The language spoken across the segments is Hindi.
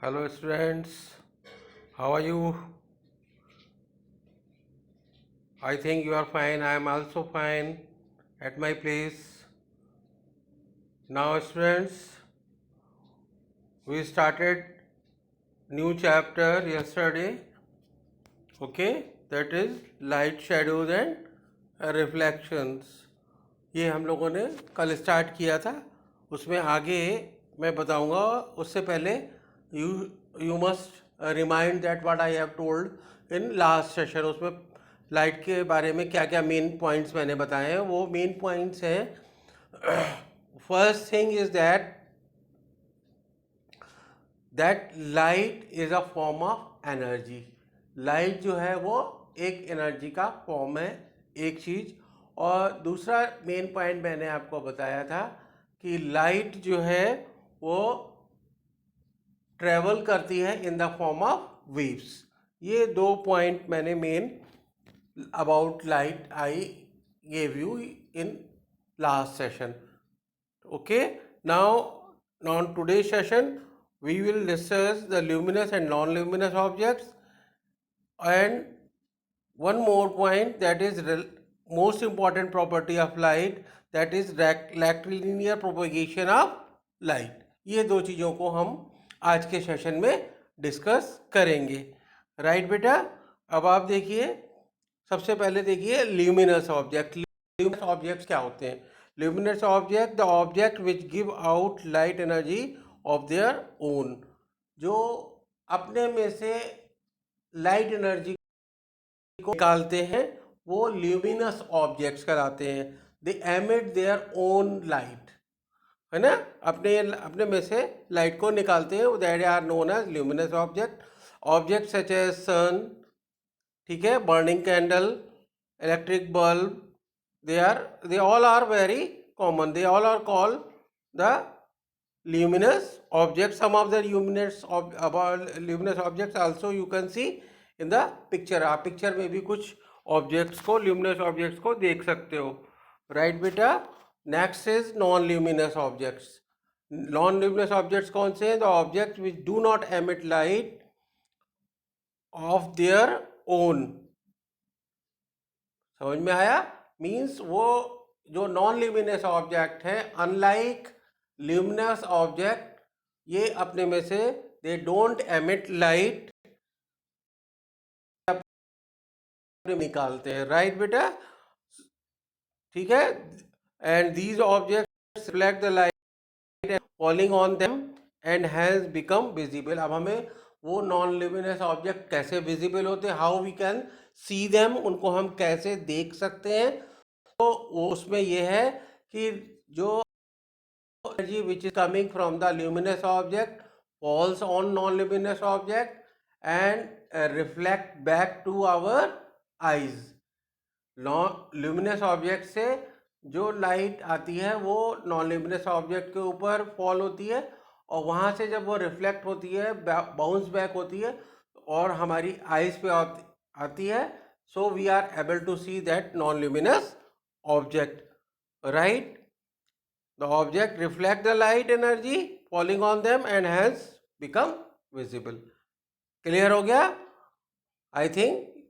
Hello students, how are you? I think you are fine. I am also fine at my place. Now students, we started new chapter yesterday. Okay, that is light, shadows and reflections. ये हम लोगों ने कल स्टार्ट किया था. उसमें आगे मैं बताऊंगा. उससे पहले you you must remind that what I have told in last session. उसमें लाइट के बारे में क्या क्या मेन पॉइंट्स मैंने बताए हैं. वो मेन पॉइंट्स हैं. First thing is that light is a form of energy. Light जो है वो एक एनर्जी का फॉर्म है, एक चीज़. और दूसरा मेन पॉइंट मैंने आपको बताया था कि लाइट जो है वो ट्रेवल करती है in the form of waves. ये दो पॉइंट मैंने main about light I gave you in last session. Okay, now on today's session we will discuss the luminous and non-luminous objects, and one more point, that is most important property of light, that is rectilinear propagation of light. ये दो चीज़ों को हम आज के सेशन में डिस्कस करेंगे. राइट बेटा. अब आप देखिए, सबसे पहले देखिए ल्यूमिनस ऑब्जेक्ट. ल्यूमिनस ऑब्जेक्ट्स क्या होते हैं? Luminous object, the object which give out light energy of their own. जो अपने में से लाइट एनर्जी को निकालते हैं वो ल्यूमिनस ऑब्जेक्ट्स कहलाते हैं. दे एमिट देयर ओन लाइट, है ना. अपने अपने में से लाइट को निकालते हैं. That are known as luminous object. Object such as sun, ठीक है, burning candle, electric bulb, they all are very common. They all are called the luminous objects. Some of the luminous objects also you can see in the picture. आप पिक्चर में भी कुछ ऑब्जेक्ट्स को, ल्यूमिनस ऑब्जेक्ट्स को देख सकते हो. राइट बेटा. Next is non luminous objects. Non luminous objects कौन से हैं? The object which do not emit light of their own. समझ में आया? मीन्स वो जो नॉन ल्यूमिनस ऑब्जेक्ट है, अनलाइक ल्यूमिनस ऑब्जेक्ट, ये अपने में से दे डोंट एमिट लाइट, निकालते हैं. राइट बेटा. ठीक है. And these objects reflect the light falling on them and has become visible. अब हमें वो नॉन ल्यूमिनस ऑब्जेक्ट कैसे विजिबल होते हैं, how we can see them, उनको हम कैसे देख सकते हैं. तो वो उसमें ये है कि जो energy which is coming from the luminous object falls on non-luminous object and reflect back to our eyes. luminous object से जो लाइट आती है वो नॉन ल्यूमिनस ऑब्जेक्ट के ऊपर फॉल होती है, और वहाँ से जब वो रिफ्लेक्ट होती है, बाउंस बैक होती है और हमारी आईज पे आती है. So we are able to see that non luminous object. Right. The object reflect the light energy falling on them and has become visible. Clear हो गया? I think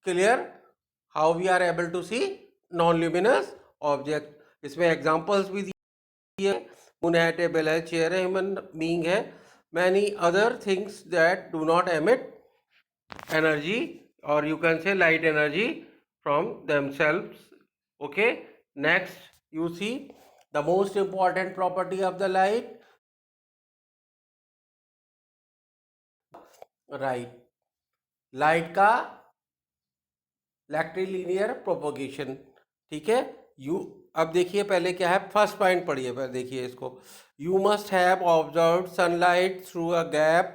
clear how we are able to see non-luminous object. इसमें examples भी दिए. मून है, टेबल है, चेयर है, ह्यूमन बीइंग है, many other things that do not emit energy, or you can say light energy from themselves. Okay. Next you see the most important property of the light. Right. Light का लैक्टिलिनियर प्रोपोगेशन. ठीक है. यू अब देखिए पहले क्या है, फर्स्ट पॉइंट पढ़िए. पहले देखिए इसको. You must have observe sunlight through a gap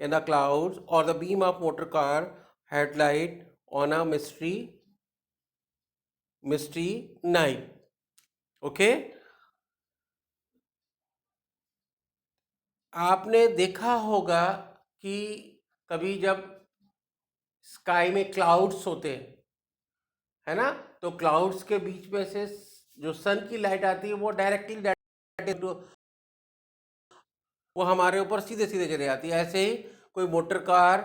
in the clouds और the beam of motor car headlight on a mystery night. Okay. आपने देखा होगा कि कभी जब स्काई में क्लाउड्स होते हैं, है ना, तो क्लाउड्स के बीच में से जो सन की लाइट आती है वो डायरेक्टली वो हमारे ऊपर सीधे सीधे चले जाती है। ऐसे ही कोई मोटर कार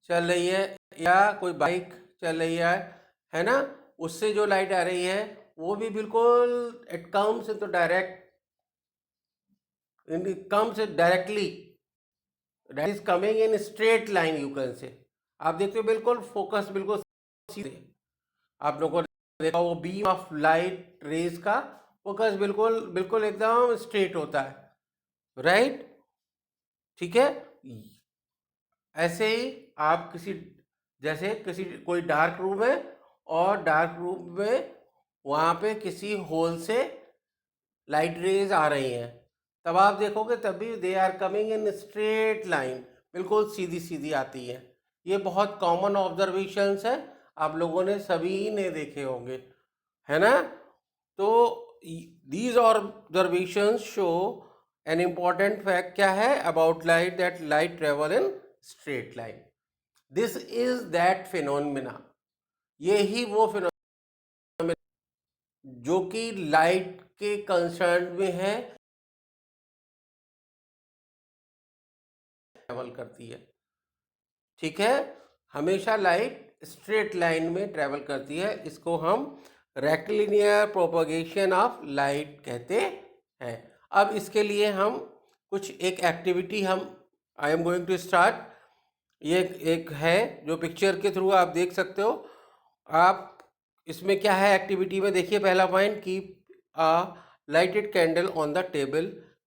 चल रही है या कोई बाइक चल रही है ना, उससे जो लाइट आ रही है वो भी बिल्कुल इट कम्स इन तो direct, it comes directly, that is coming in straight line you can say। आप देखते हो बिल्कुल फोकस बिल्कुल सीधे, आप लोगों ने देखा वो बीम ऑफ लाइट रेज का फोकस बिल्कुल बिल्कुल एकदम स्ट्रेट होता है, राइट। ठीक है, ऐसे ही आप जैसे किसी कोई डार्क रूम है और डार्क रूम में वहाँ पे किसी होल से लाइट रेज आ रही हैं, तब आप देखोगे तभी they are coming in straight line, बिल्कुल सीधी सीधी आती है। ये बहुत कॉमन ऑब्जर्वेशंस है, आप लोगों ने सभी ने देखे होंगे, है ना। तो these observations show an important fact क्या है about light, that light travel in straight line. This is that phenomena, ये ही वो फिनोमिना जो कि लाइट के कंसर्न में है, ट्रेवल करती है। ठीक है, हमेशा लाइट स्ट्रेट लाइन में ट्रेवल करती है, इसको हम रेक्टिलिनियर प्रोपगेशन ऑफ लाइट कहते हैं। अब इसके लिए हम कुछ एक activity I am going to start. ये एक है जो पिक्चर के थ्रू आप देख सकते हो। आप इसमें क्या है एक्टिविटी में, देखिए पहला point, keep a lighted candle on the table.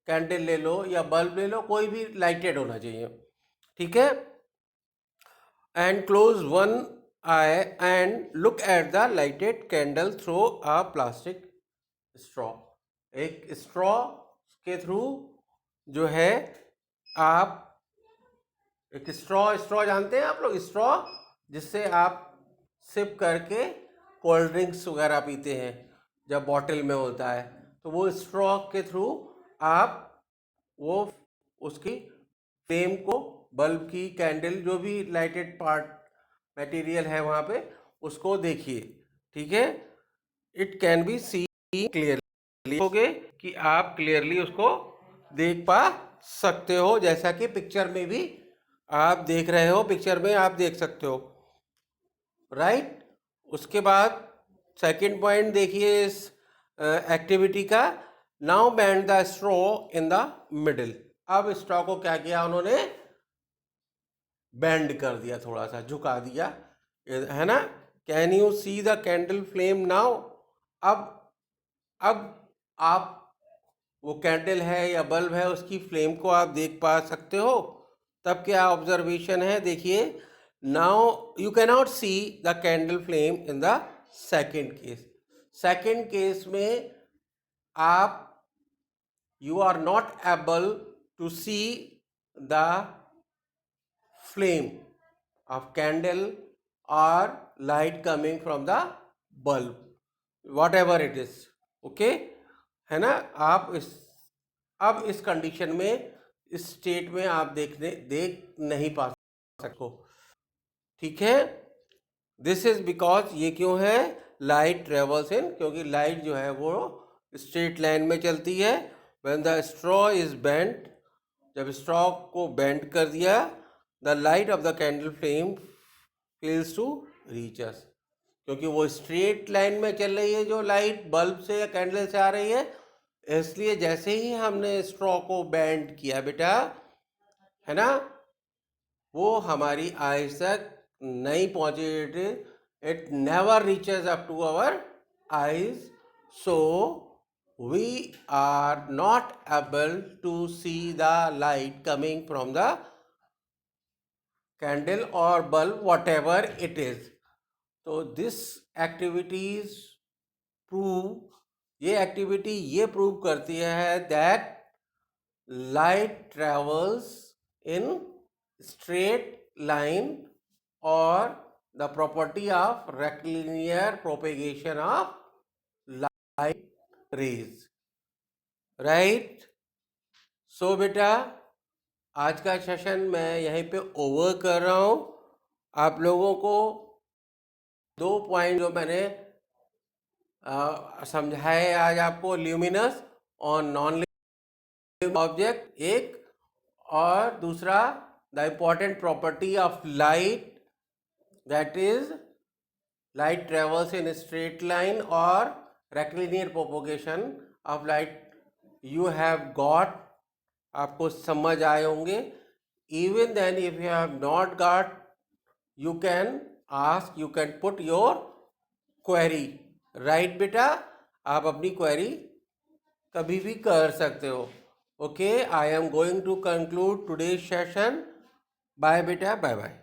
Candle ले लो या बल्ब ले लो, कोई भी लाइटेड होना चाहिए, ठीक है। And close one I and look at the lighted candle through a plastic straw. एक स्ट्रॉ के थ्रू जो है आप एक स्ट्रॉ जानते हैं आप लोग, स्ट्रॉ जिससे आप सिप करके कोल्ड ड्रिंक्स वगैरह पीते हैं जब बॉटल में होता है, तो वो स्ट्रॉ के थ्रू आप वो उसकी फ्लेम को, बल्ब की, कैंडल, जो भी लाइटेड पार्ट मटेरियल है वहाँ पे, उसको देखिए, ठीक है। It can be see clearly, होगे कि आप क्लियरली उसको देख पा सकते हो, जैसा कि पिक्चर में भी आप देख रहे हो, पिक्चर में आप देख सकते हो, राइट। उसके बाद सेकंड पॉइंट देखिए इस एक्टिविटी का, now bend the straw in the middle. अब स्ट्रॉ को क्या किया उन्होंने, बेंड कर दिया, थोड़ा सा झुका दिया, है ना। Can you see the candle flame now. अब आप वो कैंडल है या बल्ब है उसकी फ्लेम को आप देख पा सकते हो। तब क्या ऑब्जर्वेशन है, देखिए, now you can not see the candle flame in the second case. Second case में आप you are not able to see the flame of candle or light coming from the bulb, whatever it is, okay, है ना। अब इस कंडीशन में, इस स्टेट में आप देख नहीं पा सको, ठीक है। दिस इज बिकॉज, ये क्यों है, लाइट ट्रेवल्स इन, क्योंकि लाइट जो है वो स्ट्रेट लाइन में चलती है। When the straw is bent, जब स्ट्रॉ को बेंड कर दिया, the light of the candle flame fails to reach us, क्योंकि वो स्ट्रेट लाइन में चल रही है जो लाइट बल्ब से या कैंडल से आ रही है, इसलिए जैसे ही हमने स्ट्रॉ को बेंड किया बेटा, है ना, वो हमारी आइज तक नहीं पहुंचे, it never reaches up to our eyes, so we are not able to see the light coming from the candle or bulb, whatever it is. तो this activities prove, ये activity ये prove करती है that light travels in straight line, or the property of rectilinear propagation of light rays, right। सो बेटा, आज का सेशन मैं यहीं पे ओवर कर रहा हूँ। आप लोगों को 2 पॉइंट जो मैंने समझाए आज आपको, ल्यूमिनस और नॉन ल्यूमिनस ऑब्जेक्ट, एक और दूसरा the important property of light, that is light travels in a straight line or rectilinear propagation of light you have got, आपको समझ आए होंगे. Even then if you have not got, you can ask, you can put your query. right बेटा, आप अपनी query कभी भी कर सकते हो. Okay, I am going to conclude today's session. Bye बेटा, bye bye.